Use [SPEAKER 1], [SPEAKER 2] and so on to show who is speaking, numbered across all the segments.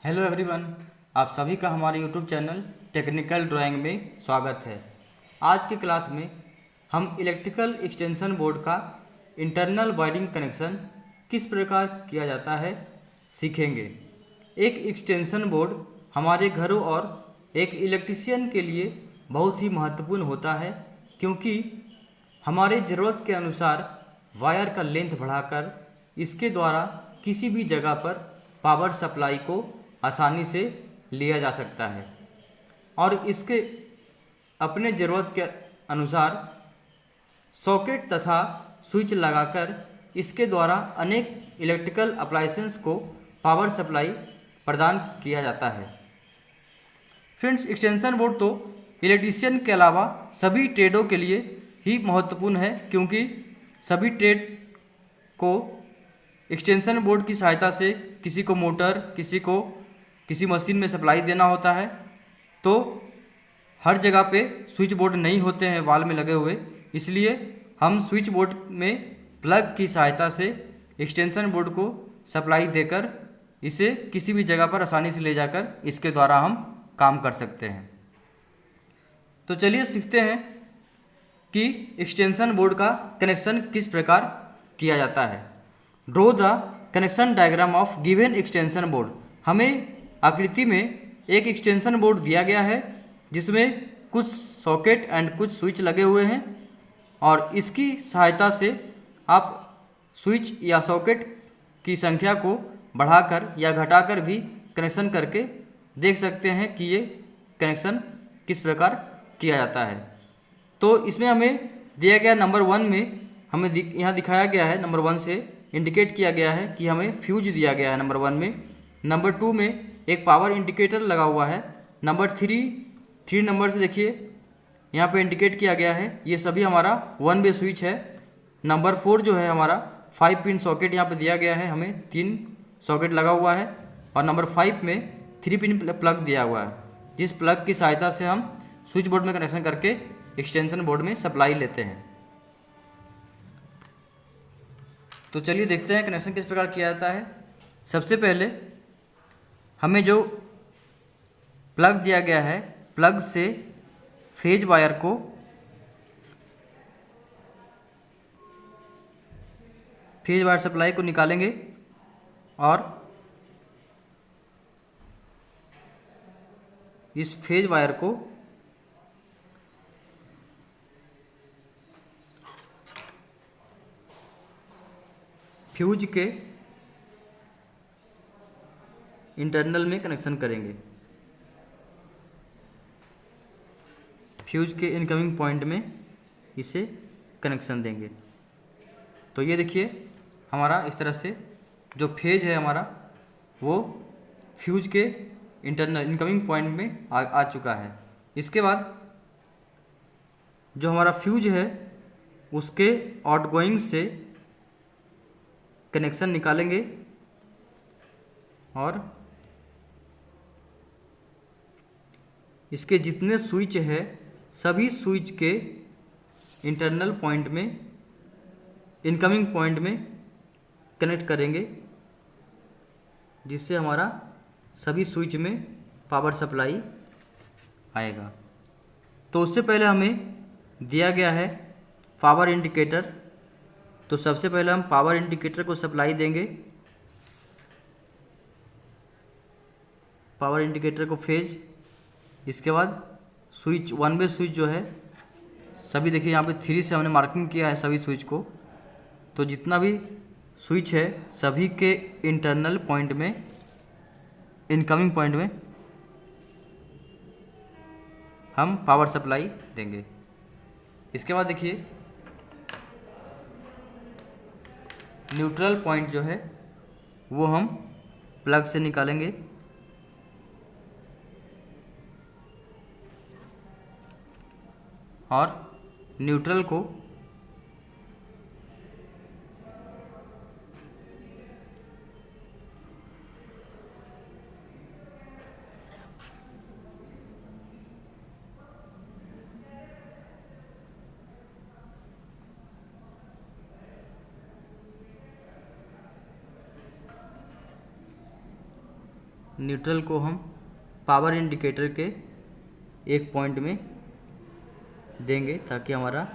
[SPEAKER 1] Hello everyone, आप सभी का हमारे यूट्यूब चैनल टेक्निकल ड्राइंग में स्वागत है। आज की क्लास में हम इलेक्ट्रिकल एक्सटेंशन बोर्ड का इंटरनल वायरिंग कनेक्शन किस प्रकार किया जाता है सीखेंगे। एक एक्सटेंशन बोर्ड हमारे घरों और एक इलेक्ट्रीशियन के लिए बहुत ही महत्वपूर्ण होता है, क्योंकि हमारे ज़रूरत के अनुसार वायर का लेंथ बढ़ाकर इसके द्वारा किसी भी जगह पर पावर सप्लाई को आसानी से लिया जा सकता है और इसके अपने ज़रूरत के अनुसार सॉकेट तथा स्विच लगाकर इसके द्वारा अनेक इलेक्ट्रिकल अप्लायंसेस को पावर सप्लाई प्रदान किया जाता है। फ्रेंड्स, एक्सटेंशन बोर्ड तो इलेक्ट्रीशियन के अलावा सभी ट्रेडों के लिए ही महत्वपूर्ण है, क्योंकि सभी ट्रेड को एक्सटेंशन बोर्ड की सहायता से किसी को मोटर, किसी को किसी मशीन में सप्लाई देना होता है। तो हर जगह पे स्विच बोर्ड नहीं होते हैं वॉल में लगे हुए, इसलिए हम स्विच बोर्ड में प्लग की सहायता से एक्सटेंशन बोर्ड को सप्लाई देकर इसे किसी भी जगह पर आसानी से ले जाकर इसके द्वारा हम काम कर सकते हैं। तो चलिए सीखते हैं कि एक्सटेंशन बोर्ड का कनेक्शन किस प्रकार किया जाता है। Draw the connection diagram of given extension board. हमें आकृति में एक एक्सटेंशन बोर्ड दिया गया है जिसमें कुछ सॉकेट एंड कुछ स्विच लगे हुए हैं, और इसकी सहायता से आप स्विच या सॉकेट की संख्या को बढ़ाकर या घटाकर भी कनेक्शन करके देख सकते हैं कि ये कनेक्शन किस प्रकार किया जाता है। तो इसमें हमें दिया गया नंबर 1 में हमें यहाँ दिखाया गया है, नंबर 1 से इंडिकेट किया गया है कि हमें फ्यूज दिया गया है नंबर 1 में। नंबर 2 में एक पावर इंडिकेटर लगा हुआ है। नंबर 3 नंबर से देखिए यहाँ पे इंडिकेट किया गया है, ये सभी हमारा 1 वे स्विच है। नंबर 4 जो है हमारा 5 पिन सॉकेट यहाँ पे दिया गया है, हमें 3 सॉकेट लगा हुआ है। और नंबर 5 में 3 पिन प्लग दिया हुआ है, जिस प्लग की सहायता से हम स्विच बोर्ड में कनेक्शन करके एक्सटेंशन बोर्ड में सप्लाई लेते हैं। तो चलिए देखते हैं कनेक्शन किस प्रकार किया जाता है। सबसे पहले हमें जो प्लग दिया गया है, प्लग से फेज वायर को फेज वायर सप्लाई को निकालेंगे और इस फेज वायर को फ्यूज के इंटरनल में कनेक्शन करेंगे। फ्यूज के इनकमिंग पॉइंट में इसे कनेक्शन देंगे। तो ये देखिए हमारा इस तरह से जो फेज है हमारा वो फ्यूज के इंटरनल इनकमिंग पॉइंट में आ चुका है। इसके बाद जो हमारा फ्यूज है उसके आउटगोइंग से कनेक्शन निकालेंगे और इसके जितने स्विच है सभी स्विच के इंटरनल पॉइंट में इनकमिंग पॉइंट में कनेक्ट करेंगे, जिससे हमारा सभी स्विच में पावर सप्लाई आएगा। तो उससे पहले हमें दिया गया है पावर इंडिकेटर। तो सबसे पहले हम पावर इंडिकेटर को सप्लाई देंगे। पावर इंडिकेटर को फेज, इसके बाद स्विच 1 वे स्विच जो है सभी देखिए यहाँ पे 3 से हमने मार्किंग किया है सभी स्विच को। तो जितना भी स्विच है सभी के इंटरनल पॉइंट में इनकमिंग पॉइंट में हम पावर सप्लाई देंगे। इसके बाद देखिए न्यूट्रल पॉइंट जो है वो हम प्लग से निकालेंगे और न्यूट्रल को न्यूट्रल को हम पावर इंडिकेटर के एक पॉइंट में देंगे ताकि हमारा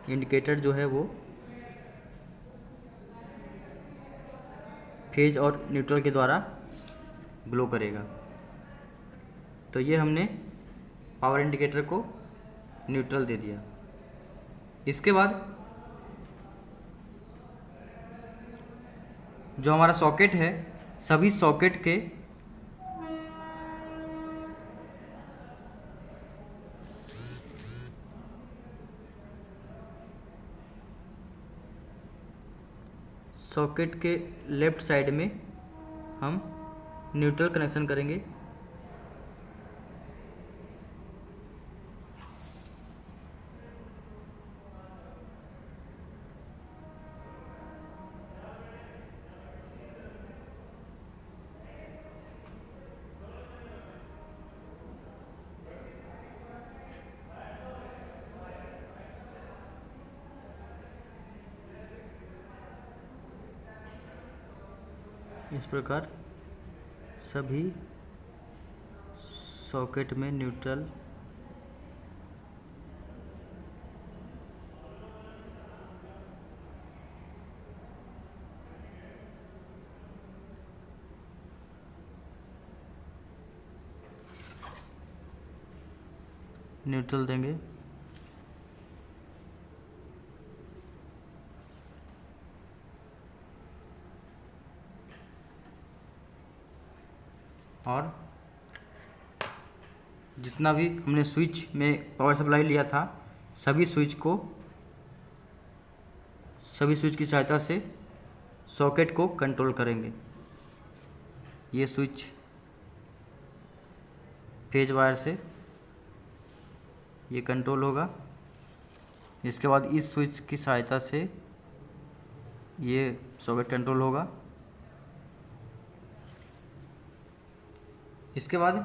[SPEAKER 1] इंडिकेटर जो है वो फेज और न्यूट्रल के द्वारा ग्लो करेगा। तो ये हमने पावर इंडिकेटर को न्यूट्रल दे दिया। इसके बाद जो हमारा सॉकेट है, सभी सॉकेट के लेफ्ट साइड में हम न्यूट्रल कनेक्शन करेंगे। इस प्रकार सभी सॉकेट में न्यूट्रल देंगे। और जितना भी हमने स्विच में पावर सप्लाई लिया था, सभी स्विच की सहायता से सॉकेट को कंट्रोल करेंगे। ये स्विच फेज वायर से ये कंट्रोल होगा। इसके बाद इस स्विच की सहायता से ये सॉकेट कंट्रोल होगा। इसके बाद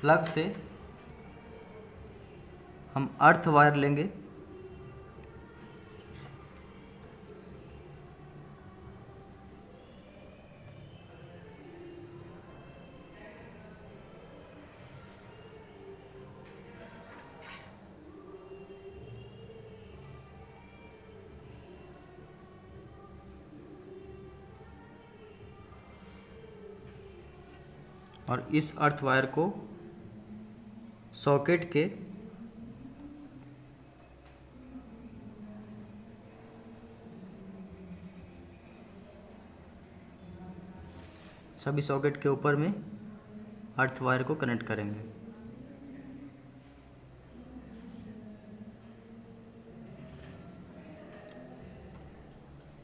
[SPEAKER 1] प्लग से हम अर्थ वायर लेंगे। और इस अर्थ वायर को सॉकेट के सभी सॉकेट के ऊपर में अर्थ वायर को कनेक्ट करेंगे।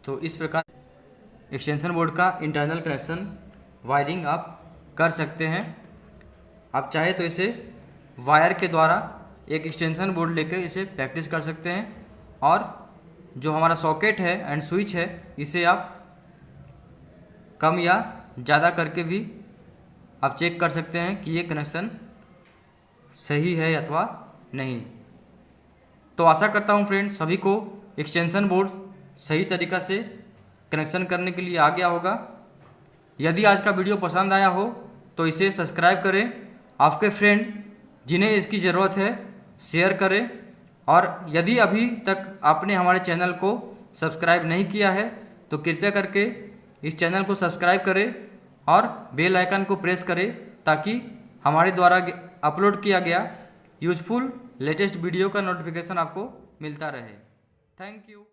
[SPEAKER 1] तो इस प्रकार एक्सटेंशन बोर्ड का इंटरनल कनेक्शन वायरिंग आप कर सकते हैं। आप चाहे तो इसे वायर के द्वारा एक एक्सटेंशन बोर्ड लेकर इसे प्रैक्टिस कर सकते हैं, और जो हमारा सॉकेट है एंड स्विच है इसे आप कम या ज़्यादा करके भी आप चेक कर सकते हैं कि ये कनेक्शन सही है अथवा नहीं। तो आशा करता हूँ फ्रेंड्स सभी को एक्सटेंशन बोर्ड सही तरीक़ा से कनेक्शन करने के लिए आ गया होगा। यदि आज का वीडियो पसंद आया हो तो इसे सब्सक्राइब करें, आपके फ्रेंड जिन्हें इसकी ज़रूरत है शेयर करें, और यदि अभी तक आपने हमारे चैनल को सब्सक्राइब नहीं किया है तो कृपया करके इस चैनल को सब्सक्राइब करें और बेल आइकन को प्रेस करें ताकि हमारे द्वारा अपलोड किया गया यूजफुल लेटेस्ट वीडियो का नोटिफिकेशन आपको मिलता रहे। Thank you.